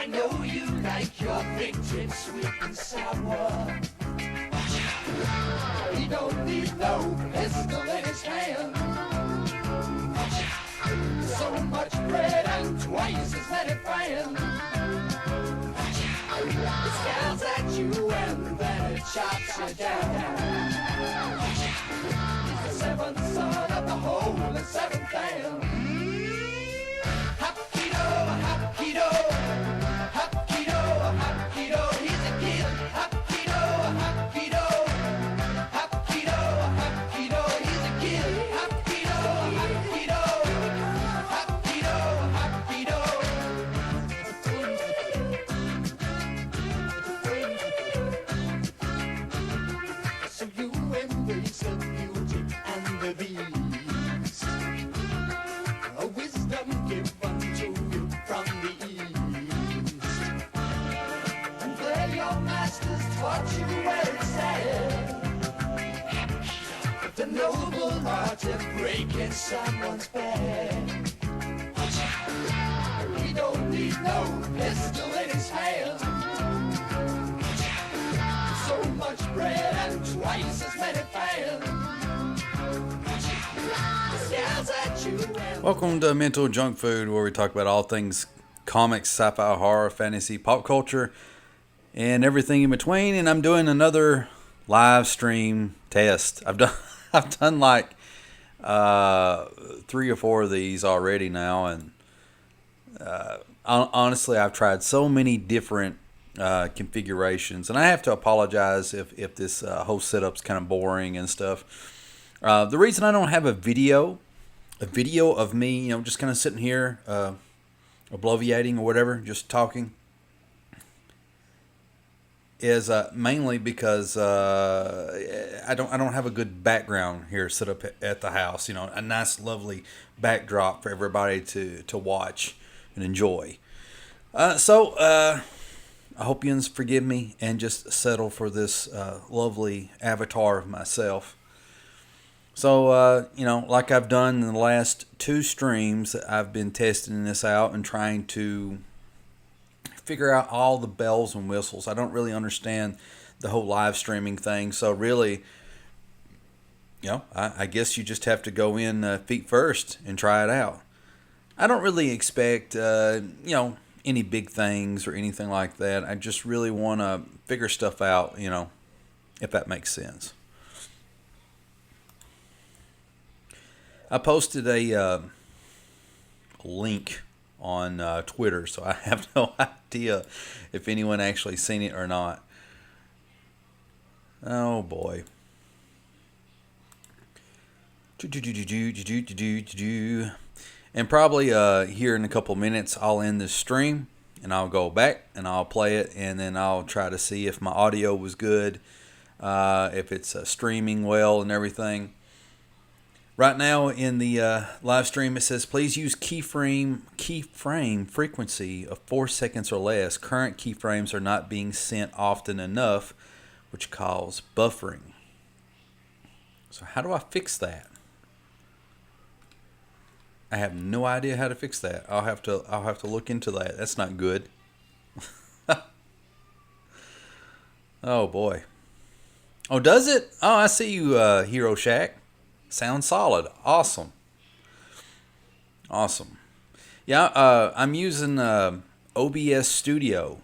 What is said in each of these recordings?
I know you like your vintage sweet and sour. He don't need no pistol in his hand. So much bread and twice as many fans. It scowls at you and then it chops you down. He's the seventh son of the whole and seventh band. Hop-kido, hop-kido, hop-kido, hop-kido, he's a kid. Hop-kido, hop-kido, hop-kido, hop-kido, he's a kid. Hop-kido, hop-kido, hop-kido, hop-kido. So you embrace the beauty and the beast, a wisdom given to you from the east. And there your masters taught you where it's at, the noble art of breaking someone's bed. He don't need no pistol in his hand. So much bread and twice as many fans. Scowls at you and Welcome to Mental Junk Food, where we talk about all things comics, sci-fi, horror, fantasy, pop culture, and everything in between. And I'm doing another live stream test. I've done like 3 or 4 of these already now, and honestly, I've tried so many different configurations, and I have to apologize if this whole setup's kind of boring and stuff. The reason I don't have a video of me, just kind of sitting here, obliviating or whatever, just talking, is mainly because I don't have a good background here set up at the house. A nice, lovely backdrop for everybody to watch and enjoy. So I hope you forgive me and just settle for this lovely avatar of myself. So, like I've done in the last 2 streams, I've been testing this out and trying to figure out all the bells and whistles. I don't really understand the whole live streaming thing. So really, I guess you just have to go in feet first and try it out. I don't really expect, any big things or anything like that. I just really want to figure stuff out, if that makes sense. I posted a link on Twitter, so I have no idea if anyone actually seen it or not. Oh boy. And probably here in a couple minutes I'll end this stream and I'll go back and I'll play it, and then I'll try to see if my audio was good, if it's streaming well and everything. Right now in the live stream it says, please use keyframe frequency of 4 seconds or less. Current keyframes are not being sent often enough, which causes buffering. So how do I fix that? I have no idea how to fix that. I'll have to look into that. That's not good. Oh boy. Oh, does it? Oh, I see you, Hero Shack. Sounds solid. Awesome. Yeah, I'm using OBS Studio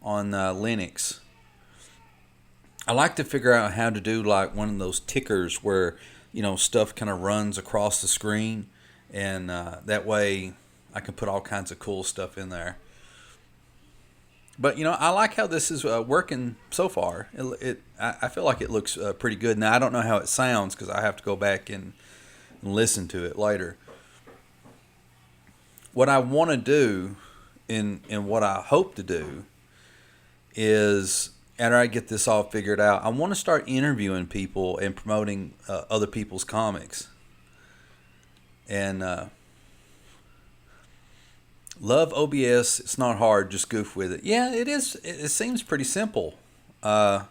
on Linux. I like to figure out how to do like one of those tickers where stuff kind of runs across the screen, and that way I can put all kinds of cool stuff in there. But I like how this is working so far. I feel like it looks pretty good. Now I don't know how it sounds because I have to go back and listen to it later. What I want to do, and what I hope to do, is after I get this all figured out, I want to start interviewing people and promoting other people's comics. And love OBS. It's not hard. Just goof with it. Yeah, it is. It seems pretty simple. At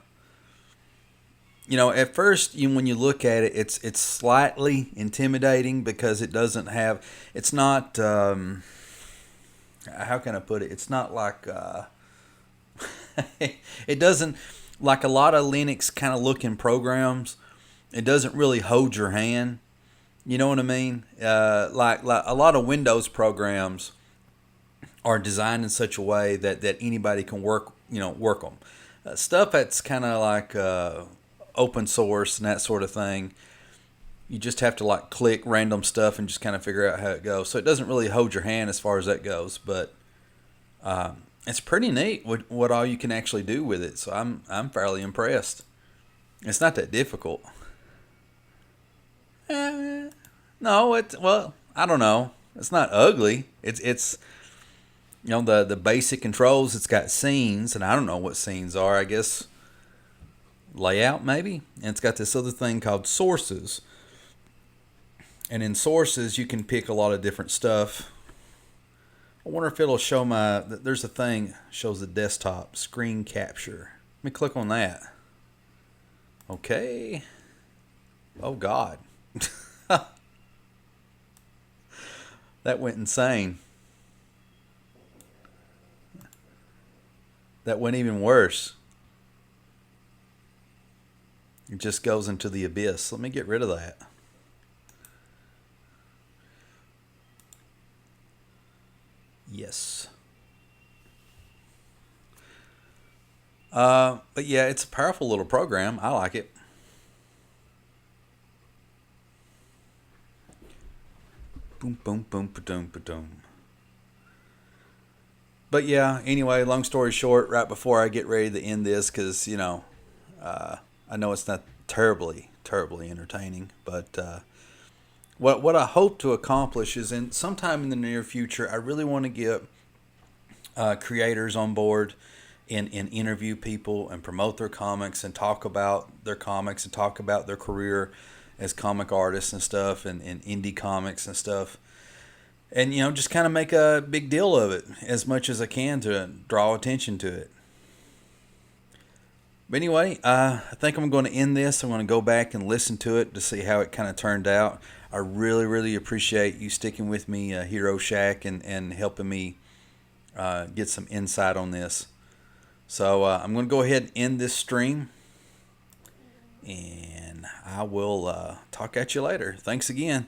first, when you look at it, it's slightly intimidating because it doesn't have. It's not. How how can I put it? It's not like it doesn't, like a lot of Linux kind of looking programs. It doesn't really hold your hand. You know what I mean? Like a lot of Windows programs are designed in such a way that anybody can work them. Stuff that's kind of like open source and that sort of thing. You just have to like click random stuff and just kind of figure out how it goes. So it doesn't really hold your hand as far as that goes, but it's pretty neat what all you can actually do with it. So I'm fairly impressed. It's not that difficult. No, well, I don't know. It's not ugly. It's the basic controls. It's got scenes, and I don't know what scenes are. I guess layout maybe. And it's got this other thing called sources. And in sources, you can pick a lot of different stuff. I wonder if it'll show there's a thing shows the desktop screen capture. Let me click on that. Okay. Oh God. That went insane. That went even worse. It just goes into the abyss. Let me get rid of that. Yes. But yeah, it's a powerful little program. I like it. Boom, boom, boom, ba-doom, ba-doom. But yeah, anyway, long story short, right before I get ready to end this, because, I know it's not terribly entertaining, but what I hope to accomplish is in sometime in the near future, I really want to get creators on board and interview people and promote their comics and talk about their comics and talk about their career as comic artists and stuff and indie comics and stuff. And, just kind of make a big deal of it as much as I can to draw attention to it. But anyway, I think I'm going to end this. I'm going to go back and listen to it to see how it kind of turned out. I really, really appreciate you sticking with me, Hero Shack, and helping me get some insight on this. So I'm going to go ahead and end this stream. And I will talk at you later. Thanks again.